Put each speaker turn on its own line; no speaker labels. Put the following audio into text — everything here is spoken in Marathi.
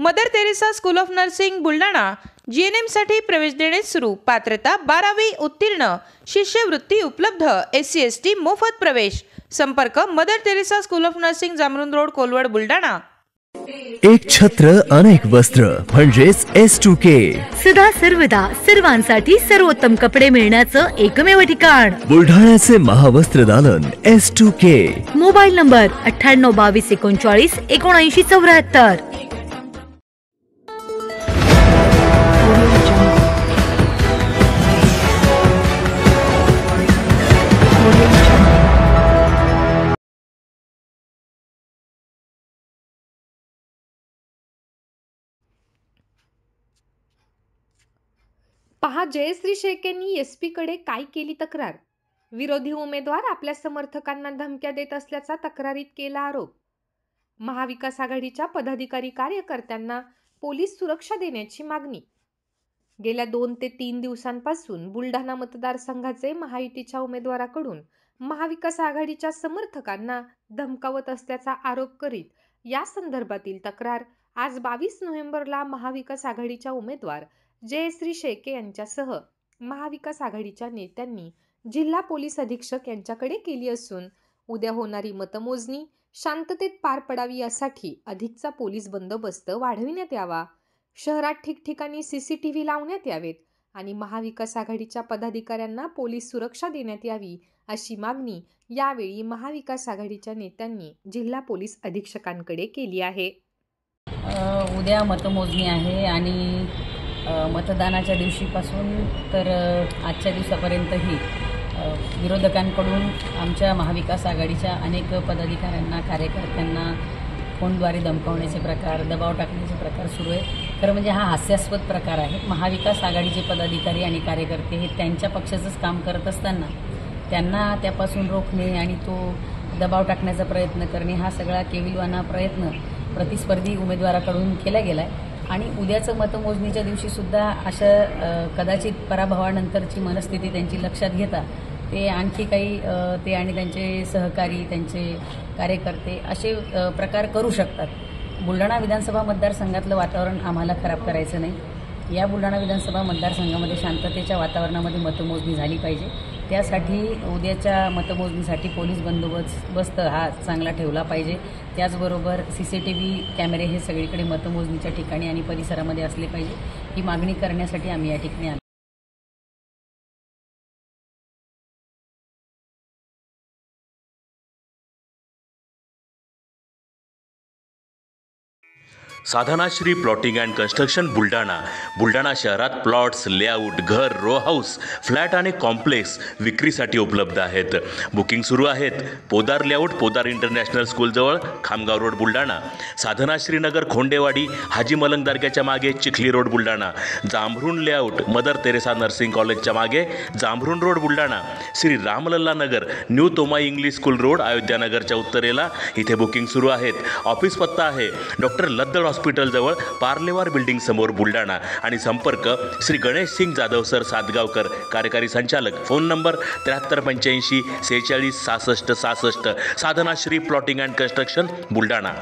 Mother Teresa school of nursing Buldhana GNM साठी प्रवेश देणे सुरू। पात्रता 12वी उत्तीर्ण, शिष्यवृत्ती उपलब्ध, SC ST मोफत प्रवेश। संपर्क Mother Teresa school of nursing, Jamrun road, Kolwad, Buldhana.
एक छत्र अनेक वस्त्र म्हणजेच S2K।
सदा सर्वदा सर्वांसाठी सर्वोत्तम कपडे मिळण्याचं एकमेव ठिकाण
बुलढाण्याचे महावस्त्र दालन S2K।
Mobile number 98 22 39 79 74।
पहा, जयश्री शेळकेंनी SP कडे काय केली तक्रार। विरोधी उमेदवार आपल्या समर्थकांना धमक्या देत असल्याचा तक्रारीत केला आरोप। महाविकास आघाडीच्या पदाधिकारी कार्यकर्त्यांना पोलीस सुरक्षा देण्याची मागणी। गेल्या 2 ते 3 दिवसांपासून बुलढाणा मतदारसंघाचे महायुतीच्या उमेदवाराकडून महाविकास आघाडीच्या समर्थकांना धमकावत असल्याचा आरोप करीत या संदर्भातील तक्रार आज 22 नोव्हेंबरला महाविकास आघाडीच्या उमेदवार जयश्री शेळके यांच्यासह महाविकास आघाडीच्या नेत्यांनी जिल्हा पोलीस अधीक्षक यांच्याकडे केली असून उद्या होणारी मतमोजणी शांततेत पार पडावी यासाठी अधिकचा पोलीस बंदोबस्त वाढविण्यात यावा, शहरात ठिकठिकाणी CCTV लावण्यात यावेत आणि महाविकास आघाडीच्या पदाधिकाऱ्यांना पोलीस सुरक्षा देण्यात यावी अशी मागणी यावेळी महाविकास आघाडीच्या नेत्यांनी जिल्हा पोलीस अधीक्षकांकडे केली आहे।
उद्या मतमोजणी आहे आणि मतदानाच्या दिवशीपासून तर आजच्या दिवसापर्यंतही विरोधकांकडून आमच्या महाविकास आघाडीच्या अनेक पदाधिकाऱ्यांना, कार्यकर्त्यांना फोनद्वारे धमकावण्याचे प्रकार, दबाव टाकण्याचे प्रकार सुरू आहेत। खरं म्हणजे हा हास्यास्पद प्रकार आहे। महाविकास आघाडीचे पदाधिकारी आणि कार्यकर्ते हे त्यांच्या पक्षाचंच काम करत असताना त्यांना त्यापासून रोखणे आणि तो दबाव टाकण्याचा प्रयत्न करणे हा सगळा केविलवाना प्रयत्न प्रतिस्पर्धी उमेदवाराकडून केला गेला आहे। आणि उद्याचं मतमोजणीच्या दिवशीसुद्धा अशा कदाचित पराभवानंतरची मनस्थिती त्यांची लक्षात घेता ते आणखी काही ते आणि त्यांचे सहकारी, त्यांचे कार्यकर्ते असे प्रकार करू शकतात। बुलढाणा विधानसभा मतदारसंघातलं वातावरण आम्हाला खराब करायचं नाही। या बुलढाणा विधानसभा मतदारसंघामध्ये शांततेच्या वातावरणामध्ये मतमोजणी झाली पाहिजे। त्यासाठी उद्याच्या मतमोजणीसाठी पोलीस बंदोबस्त हा चांगला ठेवला पाहिजे। त्याचबरोबर CCTV कॅमेरे हे सगळीकडे मतमोजणीच्या ठिकाणी आणि परिसरामध्ये असले पाहिजे। ही मागणी करण्यासाठी आम्ही या ठिकाणी आलो।
Sadhanashri plotting and construction Buldhana शहरात प्लॉट्स, लेआउट, घर, रो हाऊस, फ्लॅट आणि कॉम्प्लेक्स विक्रीसाठी उपलब्ध आहेत। बुकिंग सुरू आहेत। पोदार लेआउट, पोदार इंटरनॅशनल स्कूलजवळ, खामगाव रोड, बुलढाणा। साधनाश्री नगर, खोंडेवाडी, हाजी मलंग दर्ग्याच्या मागे, Chikhli road, Buldhana. Jambhrun layout, Mother Teresa nursing कॉलेजच्या मागे, Jambhrun road, Buldhana. Shri Ramlalla Nagar, new Tomai English school road, Ayodhya नगरच्या उत्तरेला, इथे बुकिंग सुरू आहेत। ऑफिस पत्ता आहे डॉक्टर लद्दड हॉस्पिटल जवळ, पार्लेवार बिल्डिंग समोर, बुलढाणा। आणि संपर्क श्री गणेश सिंग जाधव सर सातगावकर, कार्यकारी संचालक। Phone number 7385 46 66 66। Sadhanashri plotting and construction Buldhana.